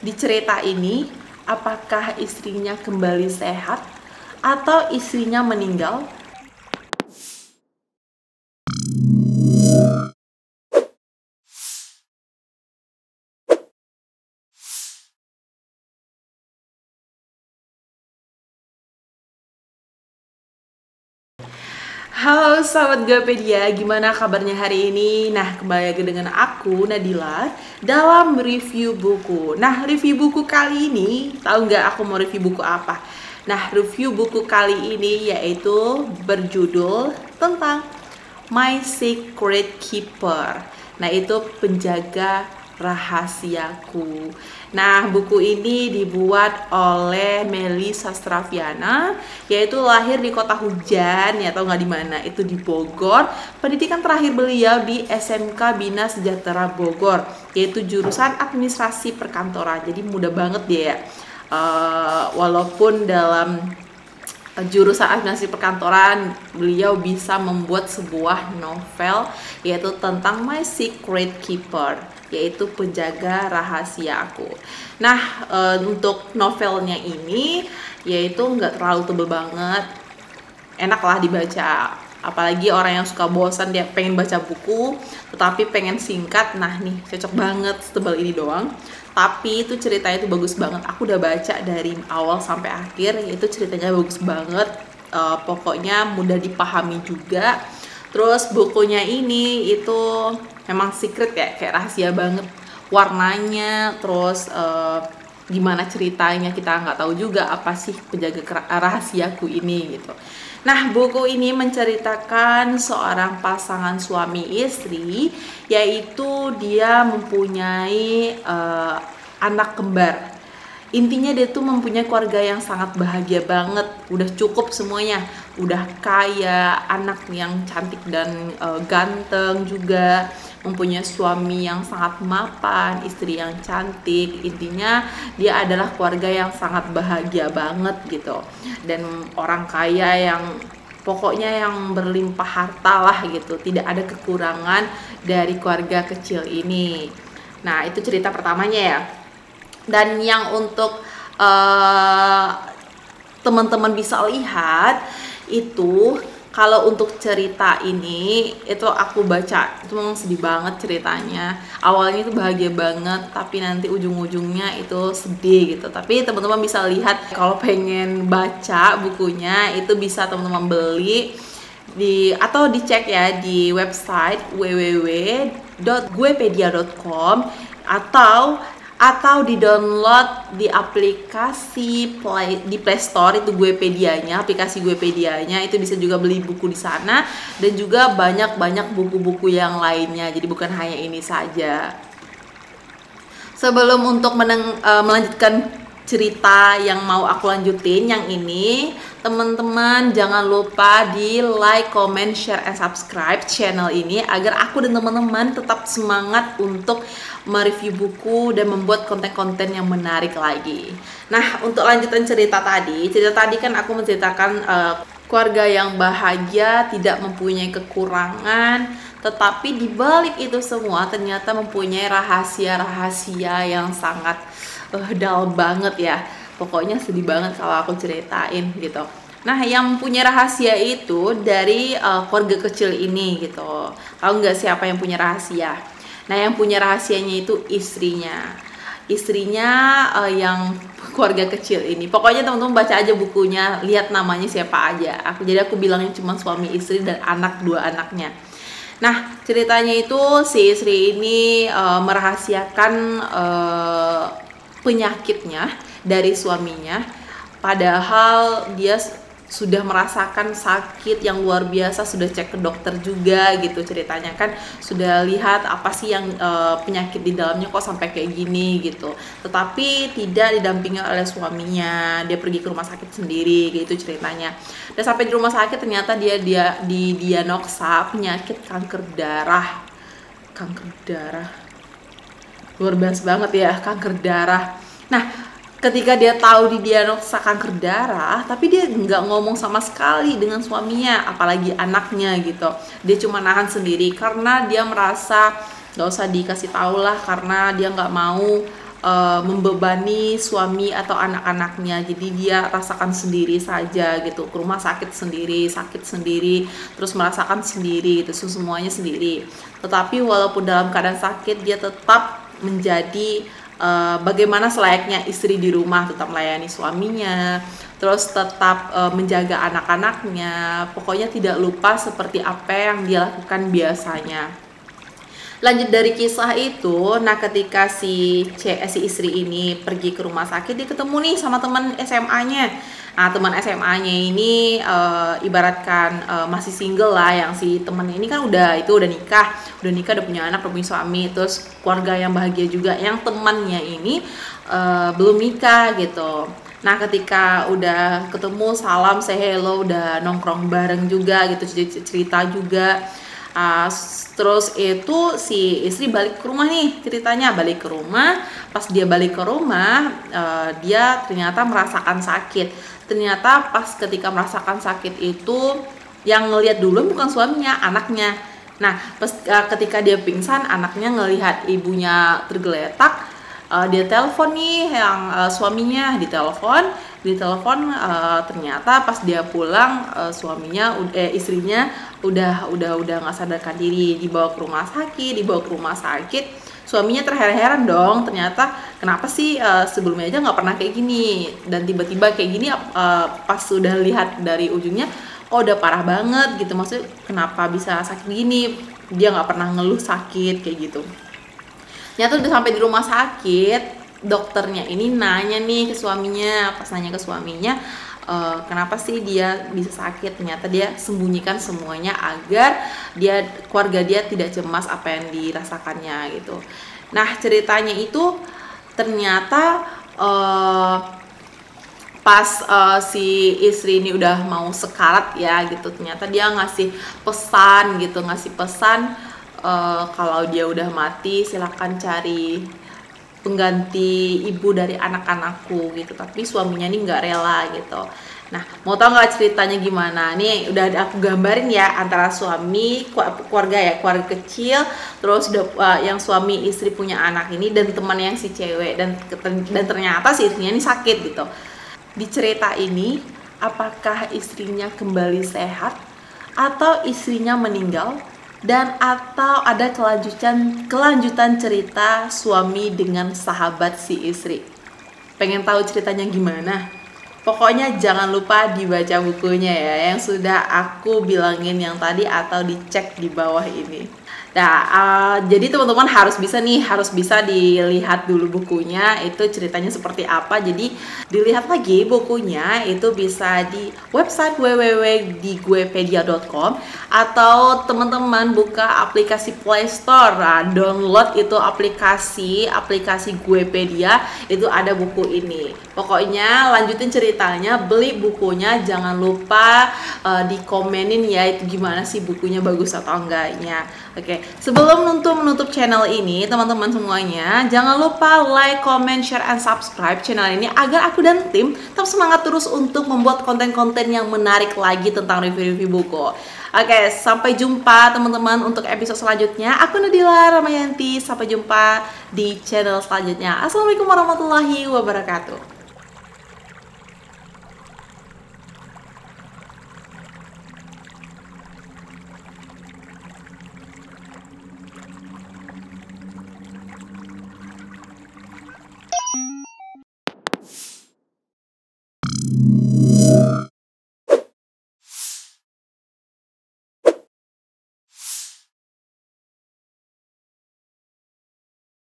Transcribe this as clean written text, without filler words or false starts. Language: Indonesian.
Di cerita ini, apakah istrinya kembali sehat atau istrinya meninggal? Halo sahabat Gapedia, gimana kabarnya hari ini? Nah, kembali lagi dengan aku, Nadila, dalam review buku. Nah, review buku kali ini, tahu nggak aku mau review buku apa? Nah, review buku kali ini yaitu berjudul tentang My Secret Keeper. Nah, itu penjaga rahasiaku. Nah, buku ini dibuat oleh Meli Sastraviana, yaitu lahir di kota hujan, ya tahu nggak di mana? Itu di Bogor. Pendidikan terakhir beliau di SMK Bina Sejahtera Bogor, yaitu jurusan administrasi perkantoran. Jadi mudah banget dia ya. Walaupun dalam jurusan administrasi perkantoran, beliau bisa membuat sebuah novel yaitu tentang My Secret Keeper, yaitu penjaga rahasia aku. Nah, untuk novelnya ini yaitu nggak terlalu tebel banget, enak lah dibaca. Apalagi orang yang suka bosan dia pengen baca buku tetapi pengen singkat, nah nih cocok banget, setebal ini doang. Tapi itu ceritanya itu bagus banget, aku udah baca dari awal sampai akhir, itu ceritanya bagus banget. Pokoknya mudah dipahami juga. Terus bukunya ini itu memang secret ya, kayak rahasia banget warnanya. Terus gimana ceritanya kita nggak tahu juga apa sih penjaga rahasiaku ini gitu. Nah, buku ini menceritakan seorang pasangan suami istri, yaitu dia mempunyai anak kembar. Intinya dia tuh mempunyai keluarga yang sangat bahagia banget, udah cukup semuanya, udah kaya, anak yang cantik dan ganteng juga, mempunyai suami yang sangat mapan, istri yang cantik. Intinya dia adalah keluarga yang sangat bahagia banget gitu, dan orang kaya yang pokoknya yang berlimpah harta lah gitu, tidak ada kekurangan dari keluarga kecil ini. Nah, itu cerita pertamanya ya. Dan yang untuk teman-teman bisa lihat itu, kalau untuk cerita ini itu aku baca itu memang sedih banget ceritanya. Awalnya itu bahagia banget tapi nanti ujung-ujungnya itu sedih gitu. Tapi teman-teman bisa lihat, kalau pengen baca bukunya itu bisa teman-teman beli atau dicek ya di website www.guepedia.com atau di-download di aplikasi di Play Store, itu Guepedianya, aplikasi Guepedianya, itu bisa juga beli buku di sana, dan juga banyak buku-buku yang lainnya. Jadi bukan hanya ini saja. Sebelum untuk melanjutkan cerita yang mau aku lanjutin yang ini, teman-teman jangan lupa di like, comment, share, and subscribe channel ini agar aku dan teman-teman tetap semangat untuk mereview buku dan membuat konten-konten yang menarik lagi. Nah, untuk lanjutan cerita tadi kan aku menceritakan keluarga yang bahagia, tidak mempunyai kekurangan, tetapi di balik itu semua ternyata mempunyai rahasia-rahasia yang sangat dalam banget ya. Pokoknya sedih banget kalau aku ceritain gitu. Nah, yang punya rahasia itu dari keluarga kecil ini gitu. Tahu nggak siapa yang punya rahasia? Nah, yang punya rahasianya itu istrinya yang keluarga kecil ini. Pokoknya teman-teman baca aja bukunya, lihat namanya siapa aja. Aku bilangnya cuma suami istri dan dua anaknya. Nah, ceritanya itu si istri ini merahasiakan penyakitnya dari suaminya, padahal dia sudah merasakan sakit yang luar biasa, sudah cek ke dokter juga gitu. Ceritanya kan sudah lihat apa sih yang penyakit di dalamnya kok sampai kayak gini gitu, tetapi tidak didampingi oleh suaminya, dia pergi ke rumah sakit sendiri gitu ceritanya. Dan sampai di rumah sakit ternyata dia didiagnosa penyakit kanker darah. Luar biasa banget ya, kanker darah. Nah, ketika dia tahu didiagnosa kanker darah, tapi dia nggak ngomong sama sekali dengan suaminya, apalagi anaknya gitu. Dia cuma nahan sendiri karena dia merasa nggak usah dikasih tahu lah, karena dia nggak mau membebani suami atau anak-anaknya. Jadi dia rasakan sendiri saja gitu, ke rumah sakit sendiri, terus merasakan sendiri gitu, semuanya sendiri. Tetapi walaupun dalam keadaan sakit, dia tetap menjadi bagaimana selayaknya istri di rumah, tetap melayani suaminya, terus tetap menjaga anak-anaknya. Pokoknya tidak lupa seperti apa yang dia lakukan biasanya. Lanjut dari kisah itu, nah ketika si istri ini pergi ke rumah sakit, dia ketemu nih sama teman SMA-nya. Nah, teman SMA-nya ini ibaratkan masih single lah, yang si temen ini kan udah nikah, udah punya anak, udah punya suami, terus keluarga yang bahagia juga. Yang temannya ini belum nikah gitu. Nah, ketika udah ketemu, salam, say hello, udah nongkrong bareng juga gitu, cerita juga. Terus itu si istri balik ke rumah nih, ceritanya balik ke rumah. Pas dia balik ke rumah, dia ternyata merasakan sakit. Ternyata pas ketika merasakan sakit itu, yang ngelihat dulu bukan suaminya, anaknya. Nah, pas ketika dia pingsan, anaknya ngelihat ibunya tergeletak. Dia telepon nih yang suaminya, ditelepon ternyata pas dia pulang istrinya udah nggak sadarkan diri, dibawa ke rumah sakit. Suaminya terheran-heran dong, ternyata kenapa sih sebelumnya aja nggak pernah kayak gini, dan tiba-tiba kayak gini. Pas sudah lihat dari ujungnya, oh udah parah banget gitu, maksudnya kenapa bisa sakit gini, dia nggak pernah ngeluh sakit kayak gitu. Nyata udah sampai di rumah sakit, dokternya ini nanya nih ke suaminya. Pas nanya ke suaminya, kenapa sih dia bisa sakit, ternyata dia sembunyikan semuanya agar keluarga dia tidak cemas apa yang dirasakannya gitu. Nah, ceritanya itu ternyata pas si istri ini udah mau sekarat ya gitu, ternyata dia ngasih pesan kalau dia udah mati silakan cari pengganti ibu dari anak-anakku gitu. Tapi suaminya nih nggak rela gitu. Nah, mau tahu nggak ceritanya gimana? Nih udah aku gambarin ya, antara suami, keluarga kecil, terus yang suami istri punya anak ini, dan teman yang si cewek, dan ternyata si istrinya ini sakit gitu. Di cerita ini, apakah istrinya kembali sehat atau istrinya meninggal? Dan atau ada kelanjutan cerita suami dengan sahabat si istri? Pengen tahu ceritanya gimana? Pokoknya jangan lupa dibaca bukunya ya, yang sudah aku bilangin yang tadi, atau dicek di bawah ini. Nah, jadi teman-teman harus bisa dilihat dulu bukunya, itu ceritanya seperti apa. Jadi dilihat lagi bukunya itu bisa di website www.diguepedia.com, atau teman-teman buka aplikasi Play Store, download itu aplikasi Guepedia, itu ada buku ini. Pokoknya lanjutin ceritanya, beli bukunya, jangan lupa dikomenin ya itu gimana sih bukunya, bagus atau enggaknya. Oke, sebelum menutup channel ini, teman-teman semuanya, jangan lupa like, comment, share, and subscribe channel ini agar aku dan tim tetap semangat terus untuk membuat konten-konten yang menarik lagi tentang review-review buku. Oke, sampai jumpa teman-teman untuk episode selanjutnya. Aku Nadila Ramayanti, sampai jumpa di channel selanjutnya. Assalamualaikum warahmatullahi wabarakatuh.